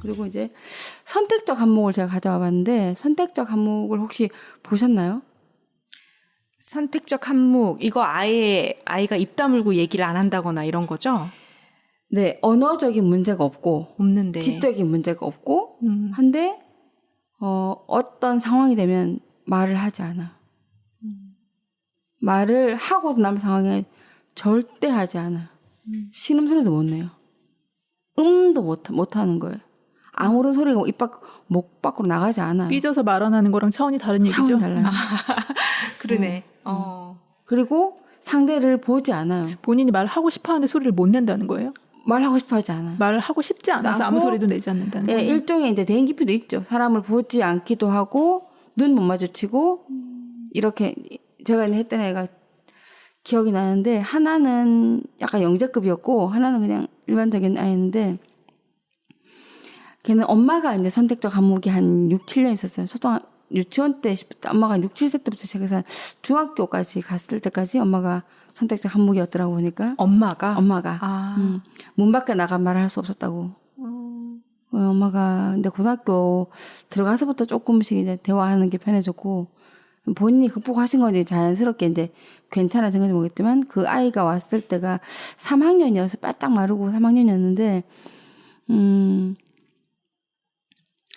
그리고 이제 선택적 한몫을 제가 가져와 봤는데 선택적 한몫을 혹시 보셨나요? 선택적 한몫 이거 아예 아이가 입 다물고 얘기를 안 한다거나 이런 거죠? 네, 언어적인 문제가 없고 없는데 지적인 문제가 없고 한데 어떤 상황이 되면 말을 하지 않아. 말을 하고 남 상황에 절대 하지 않아. 신음소리도 못 내요. 음도 못 하는 거예요. 아무런 소리가 목 밖으로 나가지 않아요. 삐져서 말 안 하는 거랑 차원이 다른 얘기죠? 차원이 달라요. 그러네. 그리고 상대를 보지 않아요. 본인이 말하고 싶어 하는데 소리를 못 낸다는 거예요? 말하고 싶어 하지 않아요. 말을 하고 싶지 않아서 아무 소리도 내지 않는다는 거예요? 일종의 이제 대인기피도 있죠. 사람을 보지 않기도 하고 눈 못 마주치고 이렇게 제가 했던 애가 기억이 나는데 하나는 약간 영재급이었고 하나는 그냥 일반적인 아이인데 걔는 엄마가 이제 선택적 한몫이 한 6, 7년 있었어요. 유치원 때부터 엄마가 6, 7세 때부터 시작해서 중학교까지 갔을 때까지 엄마가 선택적 한몫이었더라고 보니까. 엄마가? 문 밖에 나가 말을 할 수 없었다고. 엄마가 근데 고등학교 들어가서부터 조금씩 이제 대화하는 게 편해졌고 본인이 극복하신 건지 자연스럽게 이제 괜찮아진 건지 모르겠지만 그 아이가 왔을 때가 3학년이어서 바짝 마르고 3학년이었는데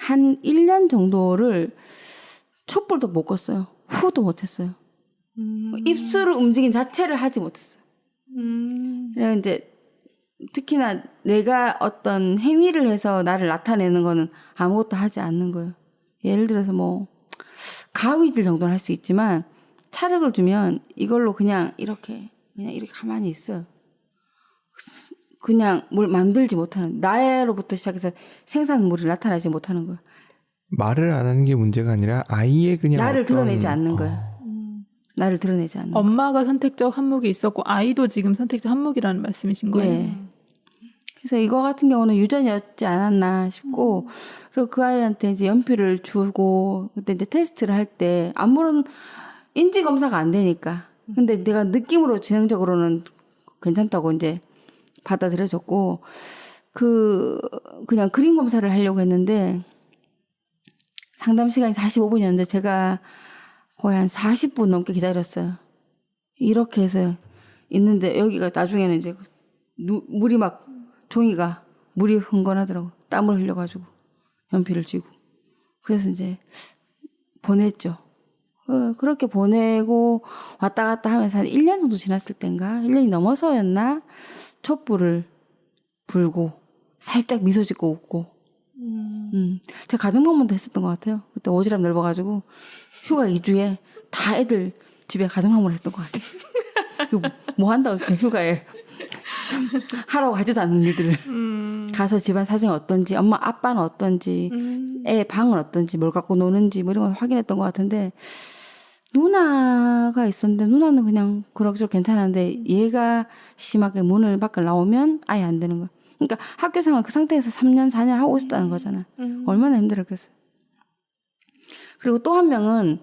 한 1년 정도를 촛불도 못 껐어요. 후도 못 했어요. 입술을 움직인 자체를 하지 못했어요. 그래서 이제 특히나 내가 어떤 행위를 해서 나를 나타내는 거는 아무것도 하지 않는 거예요. 예를 들어서 뭐 가위질 정도는 할 수 있지만 찰흙을 주면 이걸로 그냥 이렇게 가만히 있어요. 그냥 뭘 만들지 못하는 나로부터 시작해서 생산물이 나타나지 못하는 거예요. 말을 안 하는 게 문제가 아니라 아이의 그냥 나를 드러내지 않는 거예요. 나를 드러내지 않는 엄마가 선택적 한몫이 있었고 아이도 지금 선택적 한몫이라는 말씀이신 거예요? 네. 그래서 이거 같은 경우는 유전이었지 않았나 싶고 그리고 그 아이한테 이제 연필을 주고 그때 이제 테스트를 할 때 아무런 인지 검사가 안 되니까 근데 내가 느낌으로 지능적으로는 괜찮다고 이제 받아들여졌고 그냥 그림 검사를 하려고 했는데 상담 시간이 45분이었는데 제가 거의 한 40분 넘게 기다렸어요. 이렇게 해서 있는데 여기가 나중에는 이제 물이 막 종이가 물이 흥건하더라고. 땀을 흘려가지고 연필을 쥐고. 그래서 이제 보냈죠. 그렇게 보내고 왔다 갔다 하면서 한 1년 정도 지났을 땐가 1년이 넘어서였나 촛불을 불고 살짝 미소 짓고 웃고 제가 가정방문도 했었던 것 같아요. 그때 오지랖 넓어가지고 휴가 2주에 다 애들 집에 가정방문을 했던 것 같아요. 뭐 한다고 이렇게 휴가에 하라고 하지도 않는 일들을 가서 집안 사정이 어떤지 엄마 아빠는 어떤지 애 방은 어떤지 뭘 갖고 노는지 뭐 이런 걸 확인했던 것 같은데 누나가 있었는데 누나는 그냥 그럭저럭 괜찮았는데 얘가 심하게 문을 밖을 나오면 아예 안 되는 거야. 그러니까 학교 생활 그 상태에서 3년 4년 하고 있었다는 거잖아. 얼마나 힘들었겠어. 그리고 또 한 명은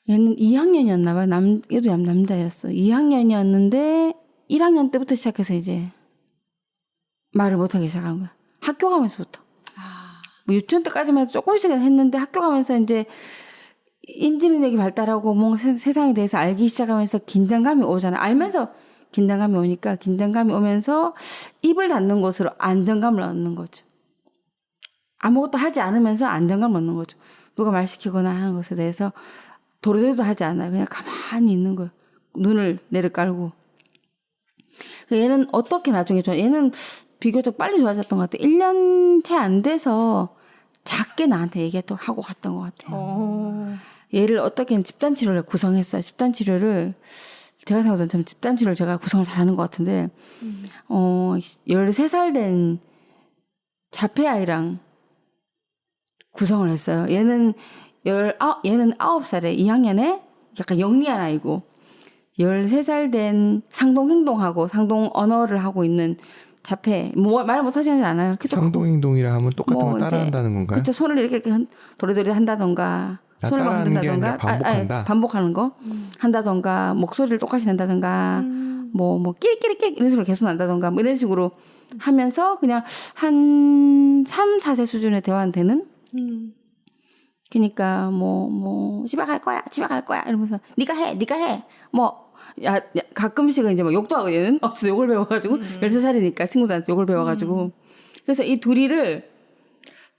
얘는 2학년이었나 봐요. 얘도 남자였어. 2학년이었는데 1학년 때부터 시작해서 이제 말을 못하기 시작한 거야. 학교 가면서부터. 뭐 유치원 때까지만 해도 조금씩은 했는데 학교 가면서 이제 인지능력이 발달하고 뭔가 세상에 대해서 알기 시작하면서 긴장감이 오잖아. 알면서 긴장감이 오니까 긴장감이 오면서 입을 닫는 곳으로 안정감을 얻는 거죠. 아무것도 하지 않으면서 안정감을 얻는 거죠. 누가 말 시키거나 하는 것에 대해서 도리도리도 하지 않아요. 그냥 가만히 있는 거예요. 눈을 내려 깔고. 얘는 어떻게 나중에 얘는 비교적 빨리 좋아졌던 것 같아요. 1년 채 안 돼서 작게 나한테 얘기하고 갔던 것 같아요. 얘를 어떻게 집단치료를 구성했어요. 집단치료를 제가 생각하는 집단치료를 제가 구성을 잘하는 것 같은데 13살 된 자폐아이랑 구성을 했어요. 얘는 9살에 2학년에 약간 영리한 아이고 13살 된 상동행동하고 상동 언어를 하고 있는 자폐 말 못하지는 않아요. 상동행동이라 하면 똑같은 걸 따라한다는 건가요? 그렇죠. 손을 이렇게 도리도리 한다던가 손을 막 흔든다던가 반복하는 거 한다던가 목소리를 똑같이 낸다던가 뭐 끼리끼리 이런 식으로 계속 난다던가 뭐 이런 식으로 하면서 그냥 한 3, 4세 수준의 대화는 되는? 그러니까 집에 갈 거야 이러면서 네가 해 야, 가끔씩은 이제 막 욕도 하고 얘는 없어 욕을 배워가지고 13살이니까 친구들한테 욕을 배워가지고 그래서 이 둘이를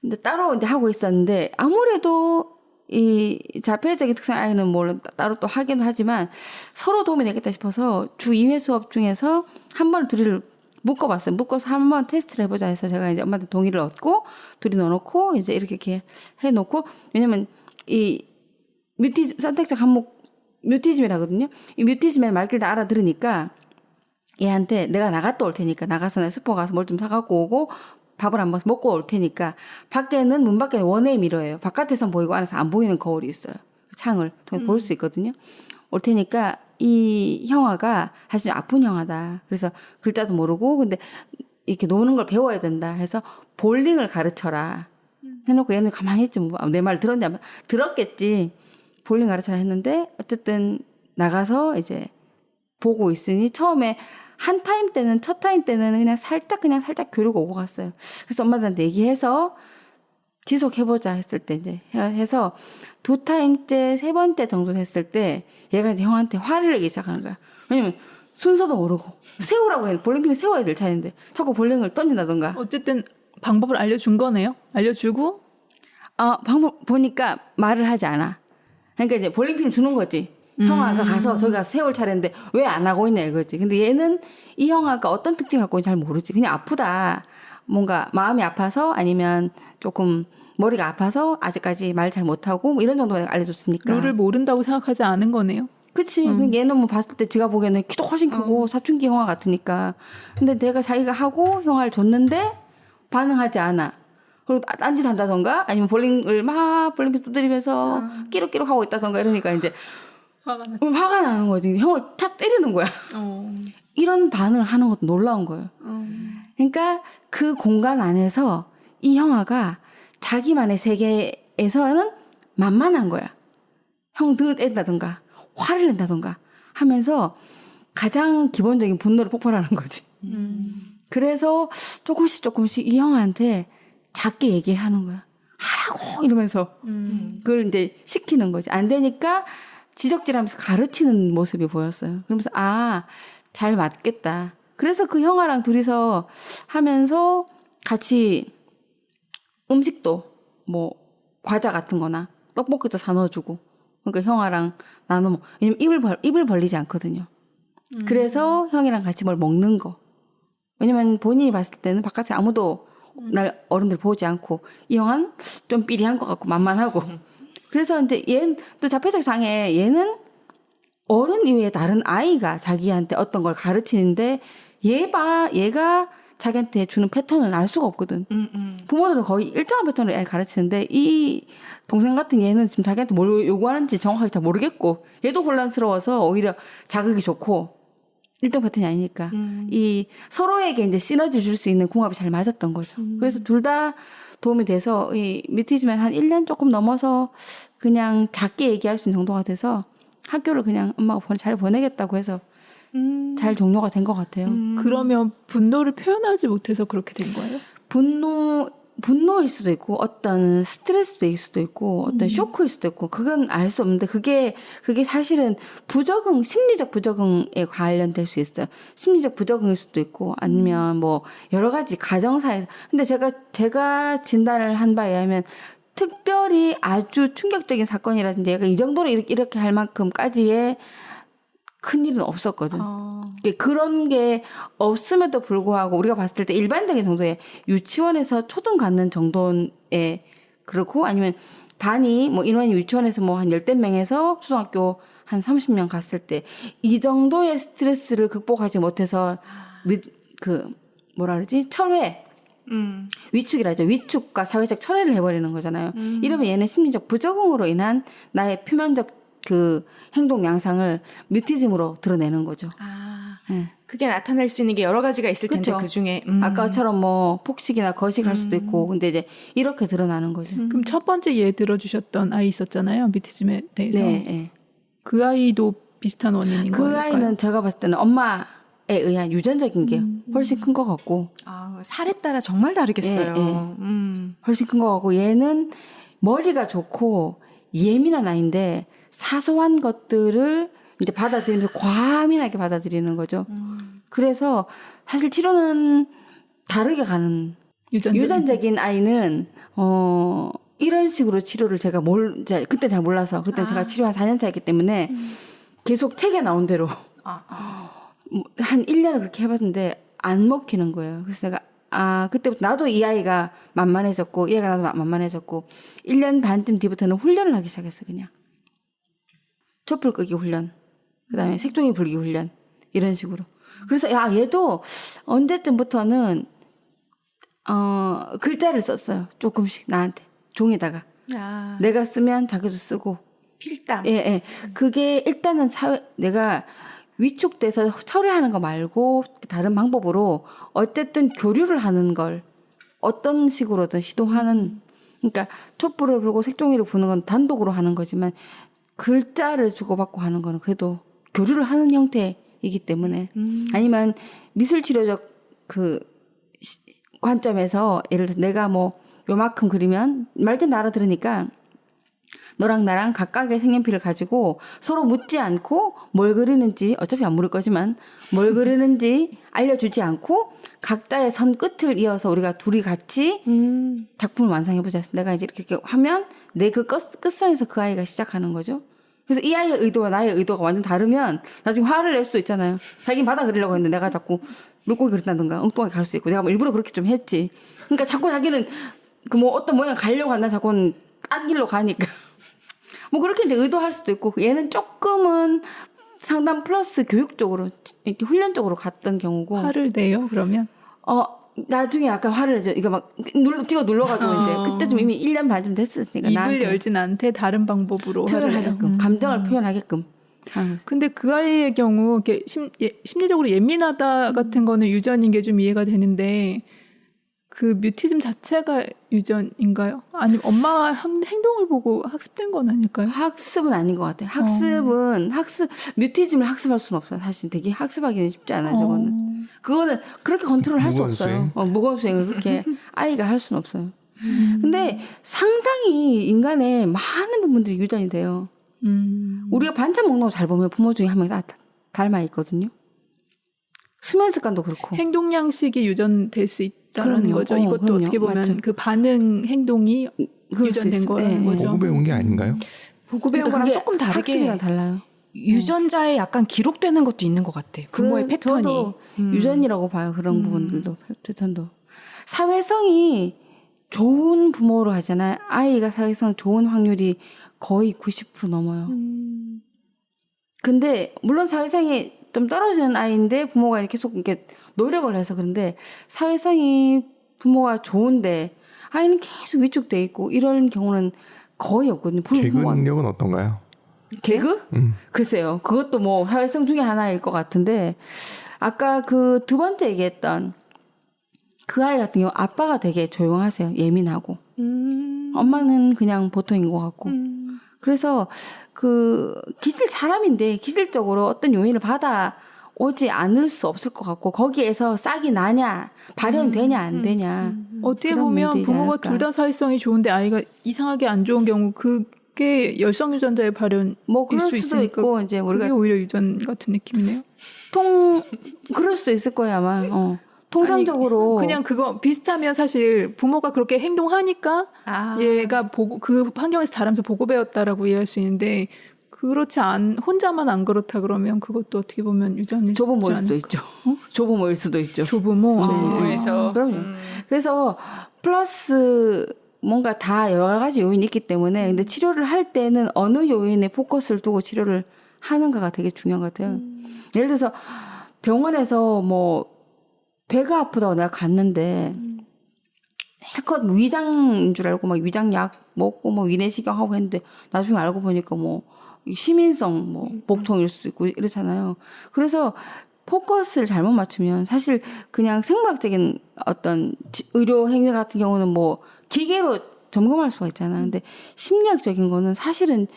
근데 따로 이제 하고 있었는데 아무래도 이 자폐적인 특성 아이는 뭘 따로 또 하긴 하지만 서로 도움이 되겠다 싶어서 주 2회 수업 중에서 한 번 둘이를 묶어봤어요. 묶어서 한번 테스트를 해보자 해서 제가 이제 엄마한테 동의를 얻고 둘이 넣어놓고 이제 이렇게 해놓고 왜냐면 이 뮤티즘 선택적 항목 뮤티즘이라거든요. 이 뮤티즘의 말귀를 다 알아들으니까 얘한테 내가 나갔다 올 테니까 나가서 나 슈퍼 가서 뭘 좀 사갖고 오고 밥을 한번 먹고 올 테니까 밖에는 문 밖에는 원웨이 미러예요. 바깥에선 보이고 안에서 안 보이는 거울이 있어요. 창을 통해 볼 수 있거든요. 올 테니까 이 형아가 사실 아픈 형아다. 그래서 글자도 모르고 근데 이렇게 노는 걸 배워야 된다 해서 볼링을 가르쳐라. 해놓고 얘는 가만히 있지 뭐. 내 말 들었냐? 들었겠지. 볼링 가르쳐라 했는데 어쨌든 나가서 이제 보고 있으니 처음에 첫 타임 때는 그냥 살짝 교류가 오고 갔어요. 그래서 엄마들한테 얘기해서 지속해보자 했을 때 이제 해서 2타임째 3번째 정도 됐을 때 얘가 이제 형한테 화를 내기 시작하는 거야. 왜냐면 순서도 모르고 세우라고 해. 볼링핀을 세워야 될 차인데 자꾸 볼링을 던진다던가. 어쨌든 방법을 알려준 거네요. 알려주고 방법 보니까 말을 하지 않아. 그러니까 이제 볼링핀을 주는 거지. 형아가 가서 저기 가서 세울 차례인데 왜 안 하고 있냐 이거지. 근데 얘는 이 형아가 어떤 특징을 갖고 있는지 잘 모르지. 그냥 아프다. 뭔가 마음이 아파서 아니면 조금 머리가 아파서 아직까지 말 잘 못하고 뭐 이런 정도 알려줬으니까. 룰을 모른다고 생각하지 않은 거네요. 그치. 얘는 뭐 봤을 때 지가 보기에는 키도 훨씬 크고 사춘기 형아 같으니까. 근데 내가 자기가 하고 형아를 줬는데 반응하지 않아. 그리고 딴짓 한다던가 아니면 볼링핀 두드리면서 끼룩끼룩 하고 있다던가 이러니까 이제 화가 나는 거지. 형을 탁 때리는 거야. 이런 반응을 하는 것도 놀라운 거예요. 그러니까 그 공간 안에서 이 형아가 자기만의 세계에서는 만만한 거야. 형 등을 뗀다던가 화를 낸다던가 하면서 가장 기본적인 분노를 폭발하는 거지. 그래서 조금씩 이 형한테 작게 얘기하는 거야. 하라고 이러면서 그걸 이제 시키는 거지. 안 되니까 지적질하면서 가르치는 모습이 보였어요. 그러면서 잘 맞겠다. 그래서 그 형아랑 둘이서 하면서 같이 음식도 뭐 과자 같은 거나 떡볶이도 사 넣어주고 그러니까 형아랑 나눠 먹. 왜냐면 입을 벌리지 않거든요. 그래서 형이랑 같이 뭘 먹는 거. 왜냐면 본인이 봤을 때는 바깥에 아무도 날 어른들 보지 않고 이 형은 좀 삐리한 것 같고 만만하고. 그래서 이제 얘는 또 자폐적 장애 얘는 어른 이외에 다른 아이가 자기한테 어떤 걸 가르치는데 얘가 자기한테 주는 패턴을 알 수가 없거든. 부모들은 거의 일정한 패턴을 애 가르치는데 이 동생 같은 얘는 지금 자기한테 뭘 요구하는지 정확하게 다 모르겠고 얘도 혼란스러워서 오히려 자극이 좋고 일정 패턴이 아니니까 이 서로에게 이제 시너지 줄 수 있는 궁합이 잘 맞았던 거죠. 그래서 둘 다 도움이 돼서 이 뮤티즘은 한 1년 조금 넘어서 그냥 작게 얘기할 수 있는 정도가 돼서 학교를 그냥 엄마가 잘 보내겠다고 해서 잘 종료가 된 것 같아요. 그러면 분노를 표현하지 못해서 그렇게 된 거예요? 분노일 수도 있고 어떤 스트레스일 수도 있고 어떤 쇼크일 수도 있고 그건 알 수 없는데 그게 사실은 심리적 부적응에 관련될 수 있어요. 심리적 부적응일 수도 있고 아니면 뭐 여러 가지 가정사에서 근데 제가 진단을 한 바에 의하면 특별히 아주 충격적인 사건이라든지 얘가 이 정도로 이렇게 할 만큼까지의 큰 일은 없었거든. 그런 게 없음에도 불구하고 우리가 봤을 때 일반적인 정도의 유치원에서 초등 갔는 정도에 그렇고 아니면 반이 뭐 인원이 유치원에서 뭐 한 10명에서 초등학교 한 30명 갔을 때 이 정도의 스트레스를 극복하지 못해서 철회. 위축이라죠. 위축과 사회적 철회를 해버리는 거잖아요. 이러면 얘는 심리적 부적응으로 인한 나의 표면적 그 행동 양상을 뮤티즘으로 드러내는 거죠. 네. 그게 나타날 수 있는 게 여러 가지가 있을 텐데 그쵸? 그 중에 아까처럼 뭐 폭식이나 거식할 수도 있고 근데 이제 이렇게 드러나는 거죠. 그럼 첫 번째 예 들어주셨던 아이 있었잖아요. 뮤티즘에 대해서. 네, 네. 그 아이도 비슷한 원인인 그 거예요? 아이는 제가 봤을 때는 엄마 의한 유전적인 게 훨씬 큰 것 같고 아, 살에 따라 정말 다르겠어요. 예, 예. 훨씬 큰 것 같고 얘는 머리가 좋고 예민한 아이인데 사소한 것들을 이제 받아들이면서 과민하게 받아들이는 거죠. 그래서 사실 치료는 다르게 가는 유전적인 아이는 이런 식으로 치료를 제가 그때 잘 몰라서 그때 제가 치료 한 4년 차였기 때문에 계속 책에 나온 대로 한 1년을 그렇게 해봤는데 안 먹히는 거예요. 그래서 내가 그때부터 나도 이 아이가 만만해졌고 얘가 나도 만만해졌고 1년 반쯤 뒤부터는 훈련을 하기 시작했어. 그냥 촛불 끄기 훈련, 그다음에 색종이 불기 훈련 이런 식으로. 그래서 얘도 언제쯤부터는 글자를 썼어요. 조금씩 나한테 종에다가 내가 쓰면 자기도 쓰고 필담. 예. 그게 일단은 내가 위축돼서 처리하는 거 말고 다른 방법으로 어쨌든 교류를 하는 걸 어떤 식으로든 시도하는, 그러니까 촛불을 불고 색종이를 부는 건 단독으로 하는 거지만 글자를 주고받고 하는 거는 그래도 교류를 하는 형태이기 때문에 아니면 미술치료적 그 관점에서 예를 들어 내가 뭐 요만큼 그리면 말든 알아들으니까 너랑 나랑 각각의 색연필을 가지고 서로 묻지 않고 뭘 그리는지, 어차피 안 물을 거지만 뭘 그리는지 알려주지 않고 각자의 선 끝을 이어서 우리가 둘이 같이 작품을 완성해보자. 내가 이제 이렇게 하면 내 그 끝선에서 그 아이가 시작하는 거죠. 그래서 이 아이의 의도와 나의 의도가 완전 다르면 나중에 화를 낼 수도 있잖아요. 자기는 바다 그리려고 했는데 내가 자꾸 물고기 그린다든가 엉뚱하게 갈 수 있고, 내가 뭐 일부러 그렇게 좀 했지. 그러니까 자꾸 자기는 그 뭐 어떤 모양 가려고 한다, 자꾸는 딴 길로 가니까. 뭐 그렇게 이제 의도할 수도 있고, 얘는 조금은 상담 플러스 교육적으로 이렇게 훈련적으로 갔던 경우고. 화를 내요 그러면? 나중에 약간 화를 내죠. 이거 막 찍어 눌러가지고 이제 그때쯤 이미 1년 반쯤 됐으니까 입을 나한테 열진 않되 다른 방법으로 화를 내요. 표현하게끔 감정을 표현하게끔. 근데 그 아이의 경우 이렇게 심리적으로 예민하다 같은 거는 유전인 게 좀 이해가 되는데 그 뮤티즘 자체가 유전인가요? 아니면 엄마 행동을 보고 학습된 건 아닐까요? 학습은 아닌 것 같아요. 뮤티즘을 학습할 수는 없어요. 사실 되게 학습하기는 쉽지 않아요. 저거는. 그거는 그렇게 컨트롤 할 수 없어요. 무거운 수행을 그렇게 아이가 할 수는 없어요. 근데 상당히 인간의 많은 부분들이 유전이 돼요. 우리가 반찬 먹는 거 잘 보면 부모 중에 한 명이 다 닮아 있거든요. 수면 습관도 그렇고. 행동 양식이 유전될 수 있다는 거죠. 이것도 그럼요. 어떻게 보면 맞죠. 그 반응 행동이 유전된 거라는 거죠. 보고 배운 게 아닌가요? 보고 배운 거랑 조금 다르게 학습이랑 달라요. 유전자에 약간 기록되는 것도 있는 것 같아요. 부모의 패턴이. 저도 유전이라고 봐요. 그런 부분들도 패턴도. 사회성이 좋은 부모로 하잖아요. 아이가 사회성 좋은 확률이 거의 90% 넘어요. 근데 물론 사회성이 좀 떨어지는 아이인데 부모가 계속 이렇게 노력을 해서 그런데 사회성이 부모가 좋은데 아이는 계속 위축돼 있고 이런 경우는 거의 없거든요. 개그 능력은 어떤가요? 개그? 글쎄요. 그것도 뭐 사회성 중에 하나일 것 같은데 아까 그 두 번째 얘기했던 그 아이 같은 경우 아빠가 되게 조용하세요. 예민하고. 엄마는 그냥 보통인 것 같고. 그래서 그 사람인데 기질적으로 어떤 요인을 받아오지 않을 수 없을 것 같고 거기에서 싹이 나냐 발현되냐 안 되냐. 어떻게 보면 부모가 둘 다 사회성이 좋은데 아이가 이상하게 안 좋은 경우 그게 열성 유전자의 발현일 뭐 그럴 수 수도 있으니까 있고 이제 우리가 그게 오히려 유전 같은 느낌이네요. 그럴 수도 있을 거예요 아마. 통상적으로 아니, 그냥 그거 비슷하면 사실 부모가 그렇게 행동하니까 얘가 그 환경에서 자라면서 보고 배웠다라고 이해할 수 있는데 그렇지 혼자만 안 그렇다 그러면 그것도 어떻게 보면 유전일 조부모일 수도 있죠. 조부모일 수도 있죠. 조부모. 조부모에서. 그럼요. 그래서 플러스 뭔가 다 여러 가지 요인이 있기 때문에 근데 치료를 할 때는 어느 요인에 포커스를 두고 치료를 하는가가 되게 중요한 것 같아요. 예를 들어서 병원에서 뭐 배가 아프다고 내가 갔는데 실컷 위장인 줄 알고 막 위장약 먹고 뭐 위내시경 하고 했는데 나중에 알고 보니까 뭐 시민성 뭐 복통일 수도 있고 이렇잖아요. 그래서 포커스를 잘못 맞추면 사실 그냥 생물학적인 어떤 의료 행위 같은 경우는 뭐 기계로 점검할 수가 있잖아요. 근데 심리학적인 거는 사실은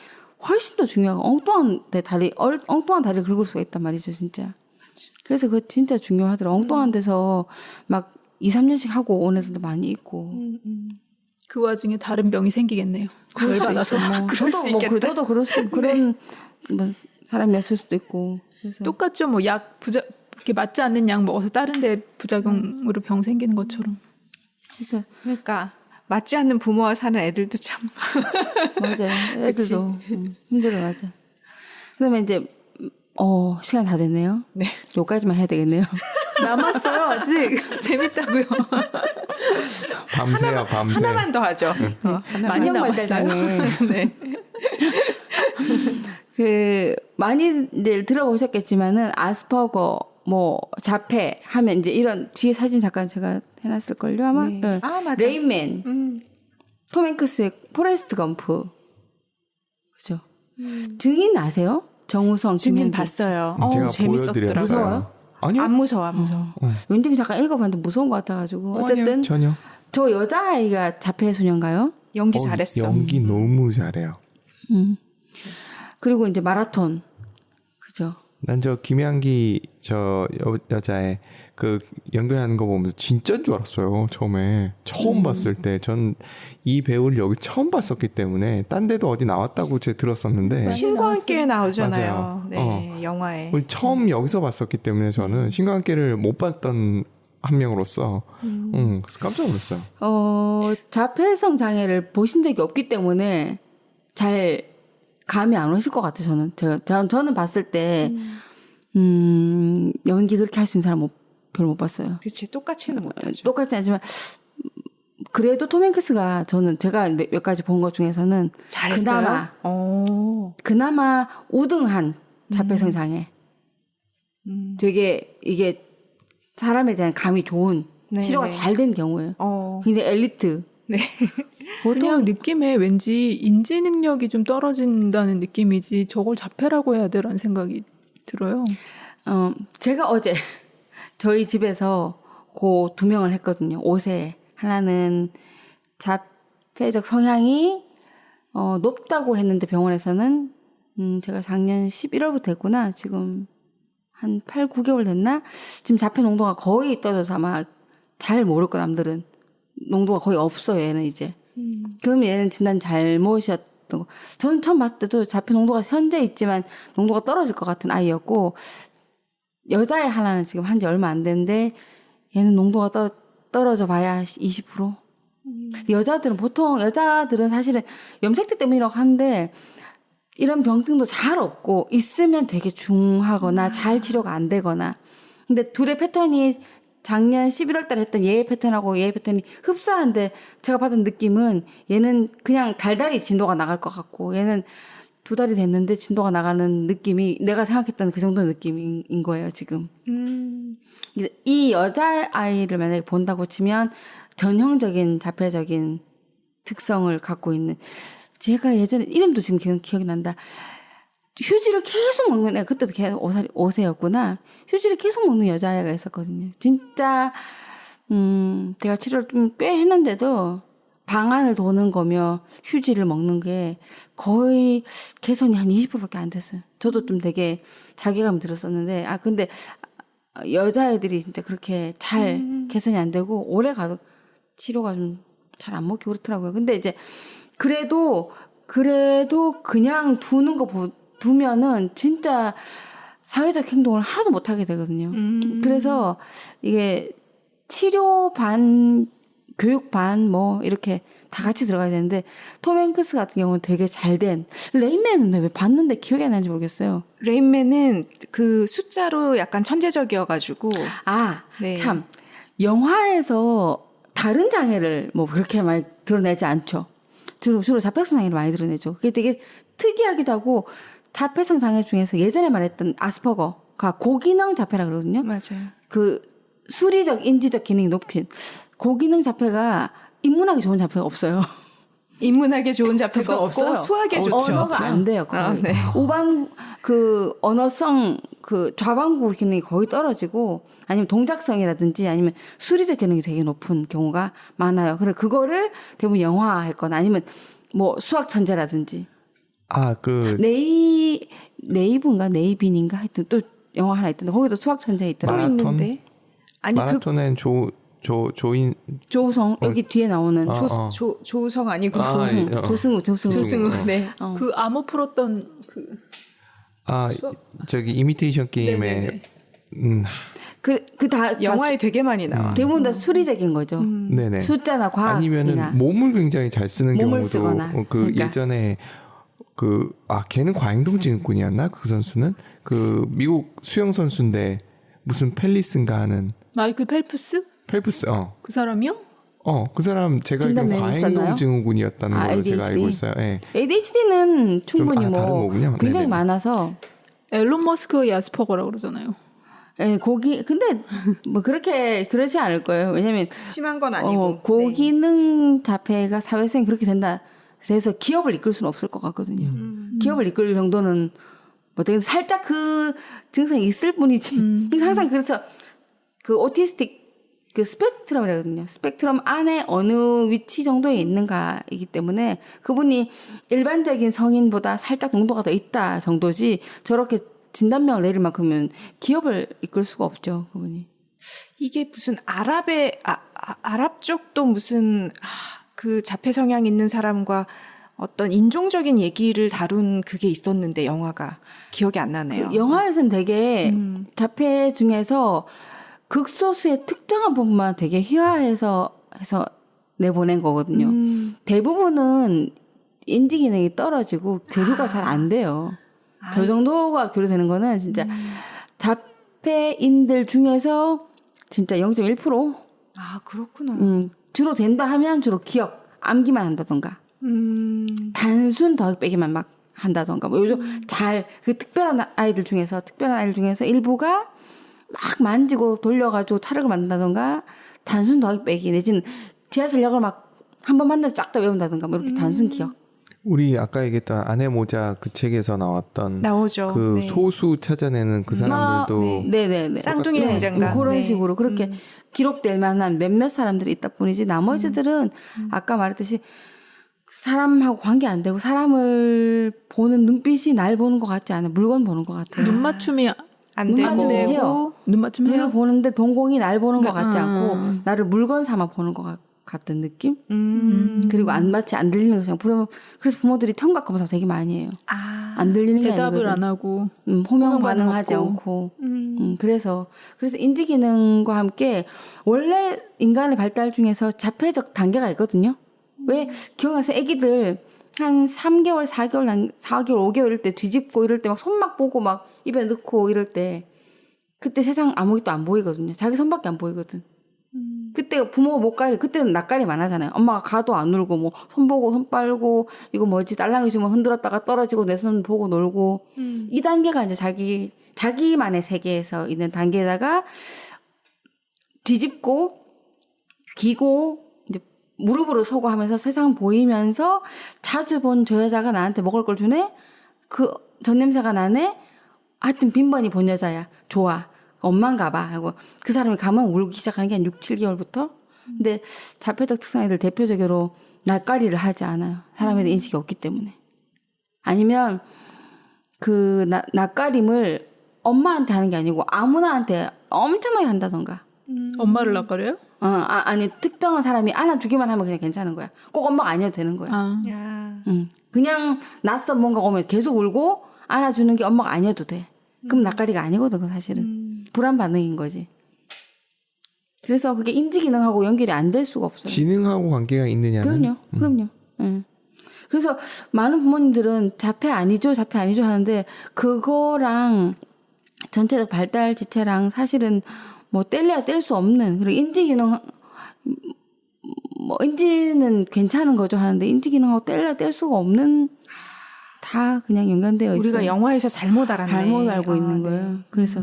훨씬 더 중요하고 엉뚱한 다리를 긁을 수가 있단 말이죠, 진짜. 그래서 그거 진짜 중요하더라고. 엉뚱한 데서 막 2, 3년씩 하고 온 애들도 많이 있고. 그 와중에 다른 병이 생기겠네요. 열 받아서. 그럴 수 있겠다. 저도 그런 뭐 사람이었을 수도 있고. 그래서 똑같죠. 뭐 약 이렇게 맞지 않는 약 먹어서 다른 데 부작용으로 병 생기는 것처럼. 진짜 그러니까 맞지 않는 부모와 사는 애들도 참 맞아요. 애들도 힘들어 맞아. 그다음에 이제 시간 다 됐네요. 네. 요까지만 해야 되겠네요. 남았어요. 아직 재밌다고요. 밤새요, 밤새. 하나만 더 하죠. 하나만. 많이 신경발달장애. 네. 그 많이들 들어보셨겠지만은 아스퍼거 뭐 자폐 하면 이제 이런 뒤에 사진 잠깐 제가 해놨을 걸요 아마. 네. 네. 아, 맞아. 레인맨, 톰 행크스의 포레스트 검프, 그죠? 증인 아세요? 정우성, 증인 김현기. 봤어요. 제가 재밌었더라고요. 보여드렸어요. 무서워요? 아니요. 안 무서워, 안 무서워. 왠지 잠깐 읽어봤는데 무서운 것 같아가지고 어쨌든 아니요, 전혀. 저 여자아이가 자폐 소년가요? 연기 잘했어. 연기 너무 잘해요. 그리고 이제 마라톤, 그죠? 난 저 김양기 여자의 그 연기하는 거 보면서 진짜인 줄 알았어요. 처음 봤을 때 전 이 배우를 여기 처음 봤었기 때문에 딴 데도 어디 나왔다고 제가 들었었는데 신과 함께 나오잖아요. 맞아요. 네, 영화에. 처음 여기서 봤었기 때문에 저는 신과 함께를 못 봤던 한 명으로서 그래서 깜짝 놀랐어요. 자폐성 장애를 보신 적이 없기 때문에 잘 감이 안 오실 것 같아요. 저는 봤을 때 연기 그렇게 할 수 있는 사람 별로 못 봤어요. 그치, 똑같이는 못하죠. 똑같지 않지만 그래도 톰 행크스가 제가 몇 가지 본 것 중에서는 잘했어요. 그나마 우등한 자폐성 장애. 되게 이게 사람에 대한 감이 좋은 네, 치료가 네. 잘 된 경우예요. 굉장히 엘리트. 네. 그냥 느낌에 왠지 인지 능력이 좀 떨어진다는 느낌이지 저걸 자폐라고 해야 되라는 생각이 들어요. 제가 어제 저희 집에서 그 2명을 했거든요. 5세. 하나는 자폐적 성향이 높다고 했는데 병원에서는 제가 작년 11월부터 했구나. 지금 한 8, 9개월 됐나? 지금 자폐 농도가 거의 떨어져서 아마 잘 모를 거 남들은. 농도가 거의 없어요, 얘는 이제. 그러면 얘는 진단 잘못이었던 거. 저는 처음 봤을 때도 자폐 농도가 현재 있지만 농도가 떨어질 것 같은 아이였고, 여자애 하나는 지금 한 지 얼마 안 됐는데, 얘는 농도가 떨어져 봐야 20%? 여자들은 사실은 염색체 때문이라고 하는데, 이런 병증도 잘 없고, 있으면 되게 중하거나, 잘 치료가 안 되거나. 근데 둘의 패턴이 작년 11월 달에 했던 얘의 패턴하고 얘의 패턴이 흡사한데, 제가 받은 느낌은 얘는 그냥 달달이 진도가 나갈 것 같고, 얘는 2달이 됐는데 진도가 나가는 느낌이 내가 생각했던 그 정도 느낌인 거예요, 지금. 이 여자아이를 만약에 본다고 치면 전형적인 자폐적인 특성을 갖고 있는, 제가 예전에 이름도 지금 기억이 난다. 휴지를 계속 먹는 애, 그때도 계속 5세였구나. 휴지를 계속 먹는 여자아이가 있었거든요. 진짜 제가 치료를 좀 꽤 했는데도 방 안을 도는 거며 휴지를 먹는 게 거의 개선이 한 20%밖에 안 됐어요. 저도 좀 되게 자괴감이 들었었는데, 근데 여자애들이 진짜 그렇게 잘 개선이 안 되고 오래 가도 치료가 좀 잘 안 먹히고 그렇더라고요. 근데 이제 그래도 그냥 두면은 진짜 사회적 행동을 하나도 못 하게 되거든요. 그래서 이게 치료 반, 교육 반, 뭐, 이렇게 다 같이 들어가야 되는데, 톰 행크스 같은 경우는 되게 잘 된, 레인맨은 왜 봤는데 기억이 안 나는지 모르겠어요. 레인맨은 그 숫자로 약간 천재적이어가지고. 네. 참. 영화에서 다른 장애를 뭐 그렇게 많이 드러내지 않죠. 주로 자폐성 장애를 많이 드러내죠. 그게 되게 특이하기도 하고, 자폐성 장애 중에서 예전에 말했던 아스퍼거가 고기능 자폐라 그러거든요. 맞아요. 그 수리적, 인지적 기능이 높긴. 고기능 자폐가 인문학이 좋은 자폐가 없어요. 인문학에 좋은 자폐가 없고 수학에 좋죠. 언어가 안 돼요. 거의. 네. 언어성 좌반구 기능이 거의 떨어지고, 아니면 동작성이라든지 아니면 수리적 기능이 되게 높은 경우가 많아요. 그래 그거를 대부분 영화화했거나 아니면 뭐 수학 천재라든지. 네이브인가 네이빈인가 하여튼 또 영화 하나 있던데 거기도 수학 천재 있더라고. 또 마라톤? 있는데. 아니 마라톤엔 조인 조우성 여기 뒤에 나오는 조우성 아니고 아, 조승. 조승우. 조승우. 네. 그 암호 풀었던 그 저기 이미테이션 게임에 네네네. 그다 영화에 되게 많이 나와. 대부분 다 수리적인 거죠. 네네. 숫자나 과학이나 아니면은 몸을 굉장히 잘 쓰는 몸을 경우도 쓰거나. 그러니까. 예전에 걔는 과잉동증후군이었나 그 선수는 그 미국 수영 선수인데 무슨 펠리스인가 하는 마이클 펠프스? 펠프스 그 사람이요? 그 사람 제가 알기로 진단명이 있었나요? 과잉동증후군이었다는 걸로 제가 ADHD? 알고 있어요. 예. ADHD는 충분히 좀, 다른 거군요. 굉장히 네네. 많아서 앨런 머스크의 야스퍼거라고 그러잖아요. 근데 뭐 그렇지 않을 거예요. 왜냐면 심한 건 아니고. 네. 고기능 자폐가 사회성이 그렇게 된다. 그래서 기업을 이끌 수는 없을 것 같거든요. 기업을 이끌 정도는 뭐 되게 살짝 그 증상이 있을 뿐이지. 그러니까 항상 그래서 그 오티스틱 그 스펙트럼이라거든요. 스펙트럼 안에 어느 위치 정도에 있는가이기 때문에 그분이 일반적인 성인보다 살짝 농도가 더 있다 정도지 저렇게 진단명을 내릴 만큼은 기업을 이끌 수가 없죠, 그분이. 이게 무슨 아랍 쪽도 무슨 그 자폐 성향 있는 사람과 어떤 인종적인 얘기를 다룬 그게 있었는데 영화가 기억이 안 나네요. 그 영화에서는 되게 자폐 중에서 극소수의 특정한 부분만 되게 희화해서 내보낸 거거든요. 대부분은 인지 기능이 떨어지고 교류가 잘 안 돼요. 저 정도가 교류되는 거는 진짜 자폐인들 중에서 진짜 0.1%? 아, 그렇구나. 주로 된다 하면 주로 기억, 암기만 한다던가. 단순 더하기 빼기만 막 한다던가. 뭐 요즘 그 특별한 아이들 중에서 일부가 막 만지고 돌려가지고 타력을 만든다던가 단순 더하기 빼기 내지는 지하철역을 막 한 번 만나서 쫙 다 외운다던가 뭐 이렇게 단순 기억. 우리 아까 얘기했던 아내 모자 그 책에서 나왔던 나오죠. 그 네. 소수 찾아내는 그 사람들도 네네네. 쌍둥이 형제인가? 그런 네. 식으로 그렇게 기록될 만한 몇몇 사람들이 있다 뿐이지 나머지들은 아까 말했듯이 사람하고 관계 안 되고 사람을 보는 눈빛이 날 보는 것 같지 않아요. 물건 보는 것 같아요. 눈 맞춤이 안 눈 되고. 맞춤이 해요. 눈 맞춤 눈을 해요. 보는데 동공이 날 보는 것 같지 아. 않고 나를 물건 삼아 보는 것 같은 느낌? 그리고 마치 안 들리는 것처럼 그래서 부모들이 청각 검사 되게 많이 해요. 안 들리는 게 대답을 아니거든. 안 하고 호명 반응하지 없고. 않고. 그래서 인지 기능과 함께 원래 인간의 발달 중에서 자폐적 단계가 있거든요. 왜 기억나세요? 아기들 한 3개월, 4개월, 5개월 이럴 때 뒤집고 이럴 때 막 손막 보고 막 입에 넣고 이럴 때 그때 세상 아무것도 안 보이거든요. 자기 손밖에 안 보이거든. 그때 부모가 못 가리, 그때는 낯가리만 하잖아요. 엄마가 가도 안 울고, 뭐, 손 보고, 손 빨고, 이거 뭐지, 딸랑이 주면 흔들었다가 떨어지고 내 손 보고 놀고. 이 단계가 이제 자기만의 세계에서 있는 단계에다가 뒤집고, 기고, 이제 무릎으로 서고 하면서 세상 보이면서 자주 본 저 여자가 나한테 먹을 걸 주네? 그 전 냄새가 나네? 하여튼 빈번히 본 여자야. 좋아. 엄마인가 봐 하고 그 사람이 가면 울기 시작하는 게 한 6, 7개월부터. 근데 자폐적 특성애들 대표적으로 낯가리를 하지 않아요. 사람에 대한 인식이 없기 때문에. 아니면 그 낯가림을 엄마한테 하는 게 아니고 아무나한테 엄청나게 한다던가. 엄마를 낯가려요? 아니 특정한 사람이 안아주기만 하면 그냥 괜찮은 거야. 꼭 엄마가 아니어도 되는 거야. 야. 그냥 낯선 뭔가 오면 계속 울고 안아주는 게 엄마가 아니어도 돼. 그럼 낯가리가 아니거든, 그 사실은. 불안 반응인 거지. 그래서 그게 인지 기능하고 연결이 안 될 수가 없어요. 지능하고 관계가 있느냐는 그럼요. 예. 그래서 많은 부모님들은 자폐 아니죠 하는데 그거랑 전체적 발달 지체랑 사실은 뭐 뗄래야 뗄 수 없는 그리고 인지 기능 뭐 인지는 괜찮은 거죠 하는데 인지 기능하고 뗄래야 뗄 수가 없는 다 그냥 연관되어 있어요. 우리가 영화에서 잘못 알았네. 잘못 알고 있는 네. 거예요. 그래서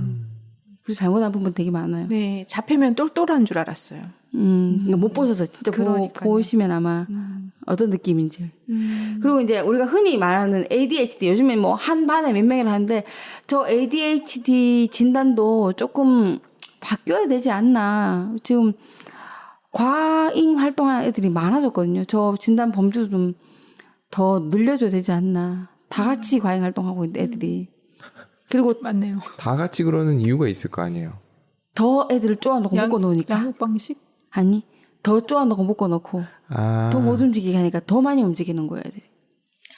잘못한 부분 되게 많아요. 네, 자폐면 똘똘한 줄 알았어요. 그러니까 못 보셔서 진짜 그러니까요. 보시면 아마 어떤 느낌인지. 그리고 이제 우리가 흔히 말하는 ADHD 요즘에 뭐 한 반에 몇 명이라 하는데 저 ADHD 진단도 조금 바뀌어야 되지 않나. 지금 과잉 활동하는 애들이 많아졌거든요. 저 진단 범주도 좀 더 늘려줘야 되지 않나. 다 같이 과잉 활동하고 있는 애들이. 그리고 맞네요. 다 같이 그러는 이유가 있을 거 아니에요. 더 애들을 쪼아놓고 묶어놓으니까. 양육 방식? 아니 더 쪼아놓고 묶어놓고 아, 더 못 움직이게 하니까 더 많이 움직이는 거야 애들이.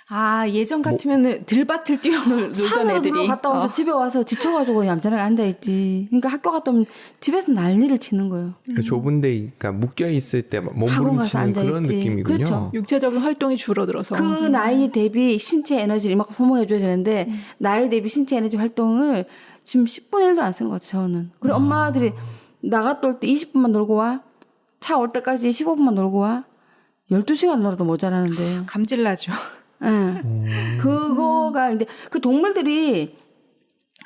아, 예전 같으면은 들밭을 뛰어놀던 산으로 애들이. 놀러 갔다 와서 집에 와서 지쳐가지고 얌전하게 앉아있지. 그러니까 학교 갔다 오면 집에서 난리를 치는 거예요. 그러니까 좁은데 그러니까 묶여 있을 때 학원 몸부림치는 가서 그런 앉아있지. 느낌이군요. 그렇죠. 육체적인 활동이 줄어들어서. 그 나이 대비 신체 에너지를 이만큼 소모해줘야 되는데 나이 대비 신체 에너지 활동을 지금 10분의 1도 안 쓰는 것 같아요. 저는. 그리고 엄마들이 나갔다 올 때 20분만 놀고 와. 차 올 때까지 15분만 놀고 와. 12시간 놀아도 모자라는데. 감질나죠. 예. 그거가 근데 그 동물들이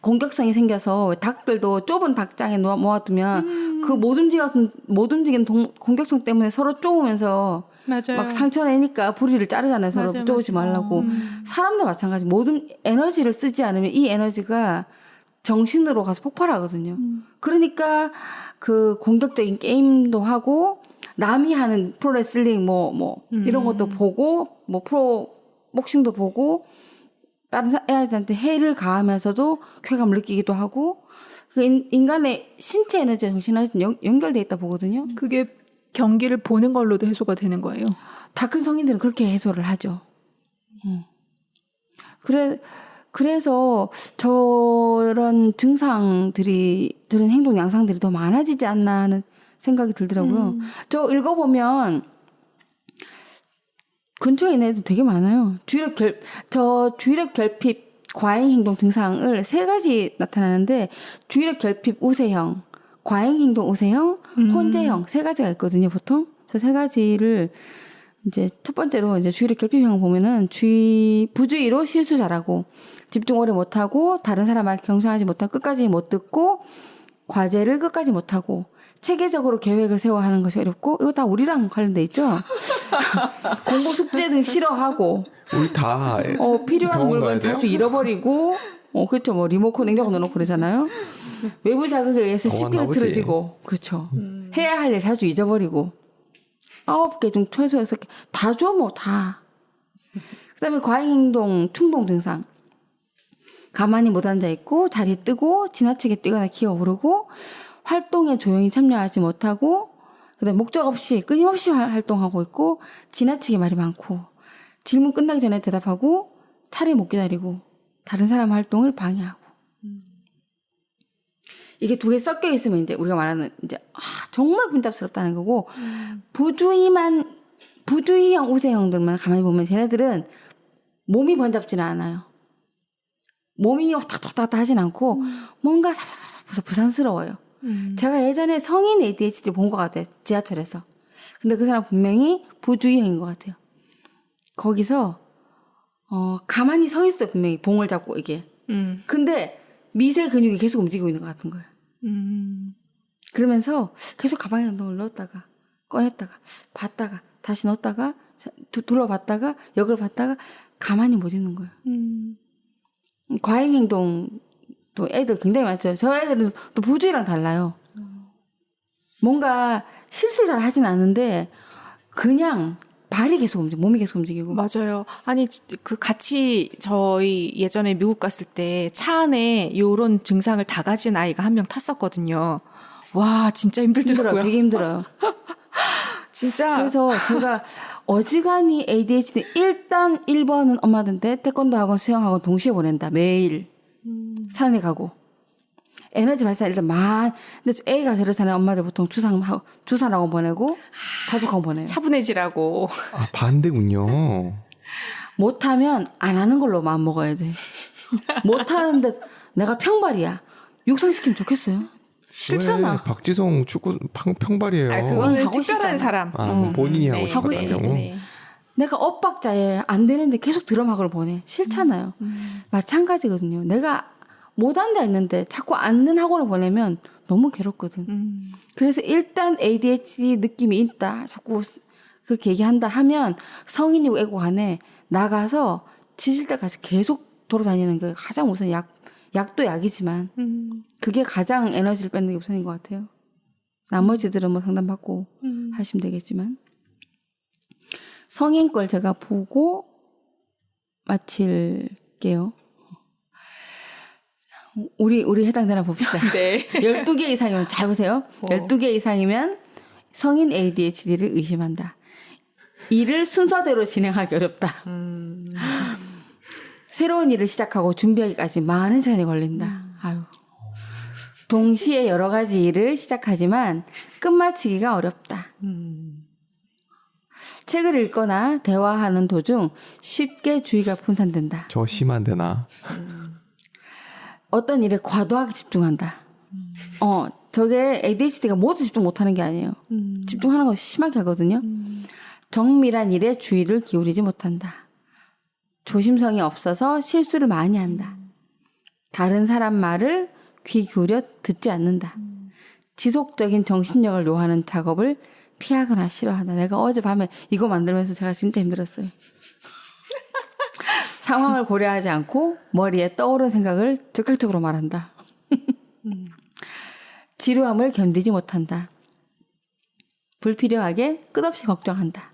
공격성이 생겨서 왜 닭들도 좁은 닭장에 모아두면 그 못 움직이는 공격성 때문에 서로 쪼으면서 맞아요. 막 상처 내니까 부리를 자르잖아요. 서로 맞아요, 쪼우지 맞아요. 말라고. 사람도 마찬가지. 모든 에너지를 쓰지 않으면 이 에너지가 정신으로 가서 폭발하거든요. 그러니까 그 공격적인 게임도 하고 남이 하는 프로레슬링 이런 것도 보고 프로 복싱도 보고 다른 애들한테 해를 가하면서도 쾌감을 느끼기도 하고 그 인간의 신체 에너지와 정신 에너지는 연결돼 있다 보거든요. 그게 경기를 보는 걸로도 해소가 되는 거예요. 다 큰 성인들은 그렇게 해소를 하죠. 그래서 저런 증상들이, 저런 행동 양상들이 더 많아지지 않나 하는 생각이 들더라고요. 저 읽어보면 근처에 있는 애들 되게 많아요. 주의력 결핍 과잉 행동 증상을 3가지 나타나는데 주의력 결핍 우세형, 과잉 행동 우세형, 혼재형 3가지가 있거든요, 보통. 저 3가지를 이제 첫 번째로 이제 주의력 결핍형 보면은 부주의로 실수 잘하고 집중 오래 못하고 다른 사람 말 경청하지 못하고 끝까지 못 듣고 과제를 끝까지 못하고 체계적으로 계획을 세워 하는 것이 어렵고 이거 다 우리랑 관련돼 있죠. 공부 숙제 등 싫어하고 우리 다 필요한 병원 물건 가야 돼요? 자주 잃어버리고 그렇죠. 뭐 리모컨 냉장고 넣어놓고 그러잖아요. 외부 자극에 의해서 쉽게 아버지. 흐트러지고 그렇죠. 해야 할 일 자주 잊어버리고 9개 중 최소 6개 다 줘 뭐 다. 그다음에 과잉행동 충동 증상. 가만히 못 앉아 있고 자리 뜨고 지나치게 뛰거나 기어오르고 활동에 조용히 참여하지 못하고 그다음에 목적 없이 끊임없이 활동하고 있고 지나치게 말이 많고 질문 끝나기 전에 대답하고 차례 못 기다리고 다른 사람 활동을 방해하고 이게 2개 섞여 있으면 이제 우리가 말하는 이제 정말 분잡스럽다는 거고 부주의형 우세형들만 가만히 보면 걔네들은 몸이 번잡지는 않아요. 몸이 왔다 갔다 하진 않고 뭔가 부산스러워요. 제가 예전에 성인 ADHD 본 것 같아요. 지하철에서. 근데 그 사람 분명히 부주의형인 것 같아요. 거기서 가만히 서 있어요. 분명히 봉을 잡고 이게. 근데 미세 근육이 계속 움직이고 있는 것 같은 거예요. 그러면서 계속 가방에 운동을 넣었다가 꺼냈다가 봤다가 다시 넣었다가 둘러봤다가 역을 봤다가 가만히 못 있는 거예요. 과잉 행동도 애들 굉장히 많죠. 저 애들은 또 부주의랑 달라요. 뭔가 실수를 잘 하진 않는데 그냥 발이 계속 움직이고 몸이 계속 움직이고. 맞아요. 아니 그 같이 저희 예전에 미국 갔을 때 차 안에 요런 증상을 다 가진 아이가 한 명 탔었거든요. 와 진짜 힘들더라고요. 되게 힘들어요. 진짜. 그래서 제가 어지간히 ADHD 일단 1번은 엄마한테 태권도 학원 수영학원 동시에 보낸다. 매일 산에 가고 에너지 발산 일단 근데 애가 저렇잖아요. 엄마들 보통 주산학원 보내고 바둑학원 보내요. 차분해지라고. 반대군요. 못하면 안 하는 걸로 마음 먹어야 돼. 못하는데 내가 평발이야. 육상시키면 좋겠어요. 싫잖아. 왜 박지성 축구 평발이에요. 그거는 하고 특별한 싶잖아. 사람. 본인이 하고 싶은 하고 싶을 경우. 네. 내가 엇박자에 안 되는데 계속 드럼학원을 보내. 싫잖아요. 마찬가지거든요. 내가 못 앉아 있는데 자꾸 앉는 학원을 보내면 너무 괴롭거든. 그래서 일단 ADHD 느낌이 있다. 자꾸 그렇게 얘기한다 하면 성인이고 애고 간에 나가서 지칠 때까지 계속 돌아다니는 게 가장 우선 약도 약이지만 그게 가장 에너지를 뺏는 게 우선인 것 같아요. 나머지들은 뭐 상담받고 하시면 되겠지만 성인 걸 제가 보고 마칠게요. 우리 해당되나 봅시다. 네. 12개 이상이면 잘 보세요. 12개 이상이면 성인 ADHD를 의심한다. 일을 순서대로 진행하기 어렵다. 새로운 일을 시작하고 준비하기까지 많은 시간이 걸린다. 아유. 동시에 여러 가지 일을 시작하지만 끝마치기가 어렵다. 책을 읽거나 대화하는 도중 쉽게 주의가 분산된다. 저 심한데 나. 어떤 일에 과도하게 집중한다. 저게 ADHD가 모두 집중 못하는 게 아니에요. 집중하는 거 심하게 하거든요. 정밀한 일에 주의를 기울이지 못한다. 조심성이 없어서 실수를 많이 한다. 다른 사람 말을 귀 기울여 듣지 않는다. 지속적인 정신력을 요하는 작업을 피하거나 싫어한다. 내가 어젯밤에 이거 만들면서 제가 진짜 힘들었어요. 상황을 고려하지 않고 머리에 떠오른 생각을 즉각적으로 말한다. 지루함을 견디지 못한다. 불필요하게 끝없이 걱정한다.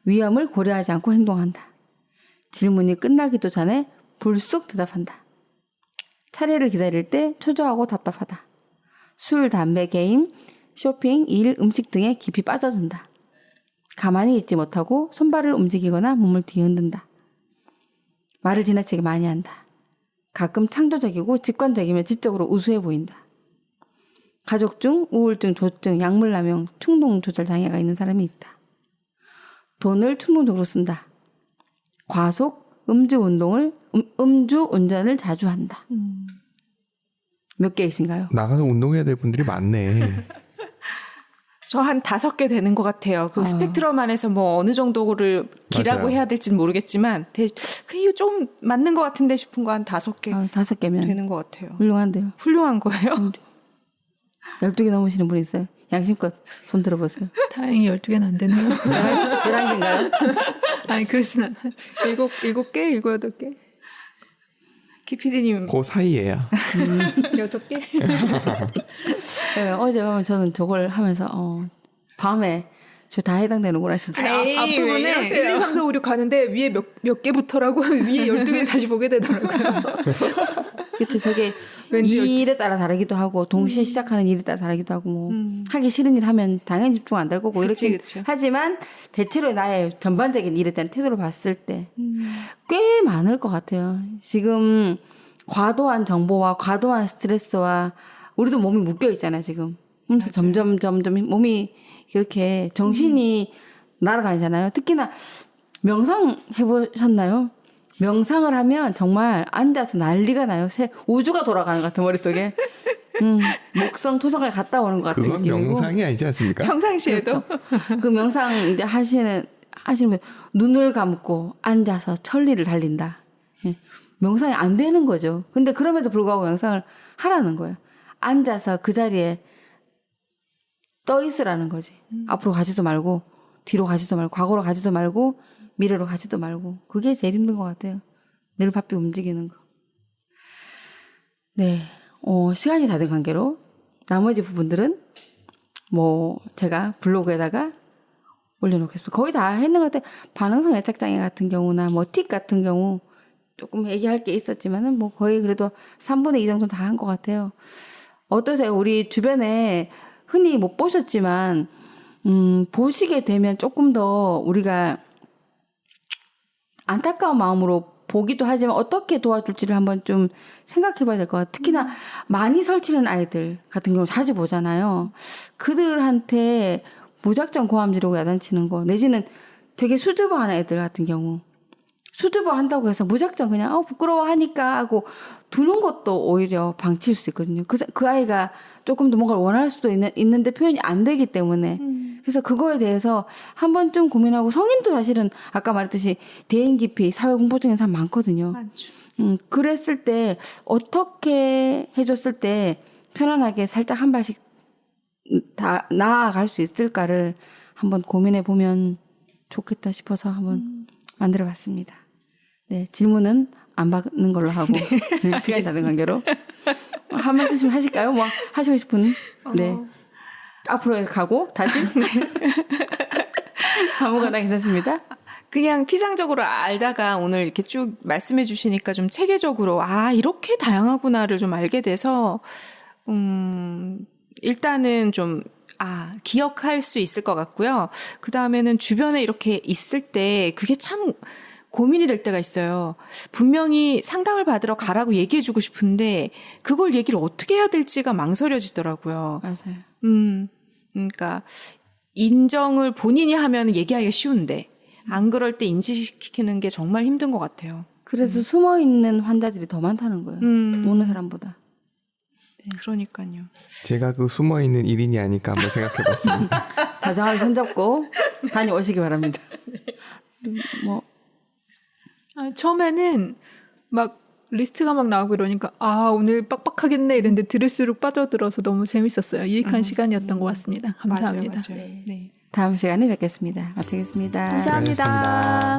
위험을 고려하지 않고 행동한다. 질문이 끝나기도 전에 불쑥 대답한다. 차례를 기다릴 때 초조하고 답답하다. 술, 담배, 게임, 쇼핑, 일, 음식 등에 깊이 빠져든다. 가만히 있지 못하고 손발을 움직이거나 몸을 뒤흔든다. 말을 지나치게 많이 한다. 가끔 창조적이고 직관적이며 지적으로 우수해 보인다. 가족 중 우울증, 조증, 약물남용, 충동조절 장애가 있는 사람이 있다. 돈을 충동적으로 쓴다. 과속, 음주 운전을 자주 한다. 몇 개이신가요? 나가서 운동해야 될 분들이 많네. 저 한 5개 되는 것 같아요. 그 스펙트럼 안에서 뭐 어느 정도를 B라고 맞아요. 해야 될지는 모르겠지만 그게 좀 맞는 것 같은데 싶은 거 한 5개 5개면 되는 것 같아요. 훌륭한데요. 훌륭한 거예요. 12개 넘으시는 분 있어요? 양심껏 손 들어보세요. 다행히 12개는 안 되네요. 11개인가요? 아니, 그렇진 않아요. 7개? 8개? 키피디님 그 사이에야. 6개? 네, 어제 보면 저는 저걸 하면서 밤에 저 다 해당되는구나 진짜. 에이, 왜 앞부분에 이러세요? 1, 2, 3, 4, 5, 6 가는데 위에 몇 개부터라고 위에 12개 다시 보게 되더라고요. 그렇죠. 저게 왠지 일에 따라 다르기도 하고 동시에 시작하는 일에 따라 다르기도 하고 뭐 하기 싫은 일 하면 당연히 집중 안 될 거고 그치, 이렇게 그치. 하지만 대체로 나의 전반적인 일에 대한 태도를 봤을 때 꽤 많을 것 같아요. 지금 과도한 정보와 과도한 스트레스와 우리도 몸이 묶여 있잖아요 지금. 그래서 점점 몸이 이렇게 정신이 날아다니잖아요. 특히나 명상 해보셨나요? 명상을 하면 정말 앉아서 난리가 나요. 우주가 돌아가는 것 같아 머릿속에. 목성 토성을 갔다 오는 것 같은 그건 느낌이고. 명상이 아니지 않습니까? 평상시에도 그 명상 이제 하시는 눈을 감고 앉아서 천리를 달린다. 예. 명상이 안 되는 거죠. 근데 그럼에도 불구하고 명상을 하라는 거예요. 앉아서 그 자리에 떠 있으라는 거지. 앞으로 가지도 말고 뒤로 가지도 말고 과거로 가지도 말고 미래로 가지도 말고 그게 제일 힘든 것 같아요. 늘 바삐 움직이는 거. 네, 시간이 다 된 관계로 나머지 부분들은 뭐 제가 블로그에다가 올려놓겠습니다. 거의 다 했는 것 같아요. 반응성 애착장애 같은 경우나 뭐 틱 같은 경우 조금 얘기할 게 있었지만은 뭐 거의 그래도 3분의 2 정도 다 한 것 같아요. 어떠세요? 우리 주변에 흔히 못 보셨지만 보시게 되면 조금 더 우리가 안타까운 마음으로 보기도 하지만 어떻게 도와줄지를 한번 좀 생각해 봐야 될 것 같아요. 특히나 많이 설치는 아이들 같은 경우 자주 보잖아요. 그들한테 무작정 고함 지르고 야단치는 거 내지는 되게 수줍어하는 애들 같은 경우 수줍어한다고 해서 무작정 그냥 부끄러워하니까 하고 두는 것도 오히려 방치일 수 있거든요. 그 아이가 조금 더 뭔가를 원할 수도 있는데 표현이 안 되기 때문에 그래서 그거에 대해서 한 번쯤 고민하고 성인도 사실은 아까 말했듯이 대인 기피 사회 공포증인 사람 많거든요. 많죠. 그랬을 때 어떻게 해줬을 때 편안하게 살짝 한 발씩 다 나아갈 수 있을까를 한번 고민해 보면 좋겠다 싶어서 한번 만들어 봤습니다. 네, 질문은 안 받는 걸로 하고 네, 시간이 다 된 관계로 한 말씀 하실까요? 뭐 하시고 싶은 네 앞으로 가고 다시 아무거나 괜찮습니다. 그냥 피상적으로 알다가 오늘 이렇게 쭉 말씀해 주시니까 좀 체계적으로 이렇게 다양하구나를 좀 알게 돼서 일단은 좀 기억할 수 있을 것 같고요. 그 다음에는 주변에 이렇게 있을 때 그게 참 고민이 될 때가 있어요. 분명히 상담을 받으러 가라고 얘기해 주고 싶은데 그걸 얘기를 어떻게 해야 될지가 망설여지더라고요. 맞아요. 그러니까 인정을 본인이 하면 얘기하기가 쉬운데 안 그럴 때 인지시키는 게 정말 힘든 것 같아요. 그래서 숨어 있는 환자들이 더 많다는 거예요. 오는 사람보다. 그러니까요. 제가 그 숨어 있는 1인이 아닐까 한번 생각해봤습니다. 다정하게 손잡고 다녀오시기 바랍니다. 뭐 처음에는 막 리스트가 막 나오고 이러니까 오늘 빡빡하겠네 이랬는데 들을수록 빠져들어서 너무 재밌었어요. 유익한 시간이었던 것 같습니다. 감사합니다. 맞아요. 네. 네. 다음 시간에 뵙겠습니다. 마치겠습니다. 감사합니다.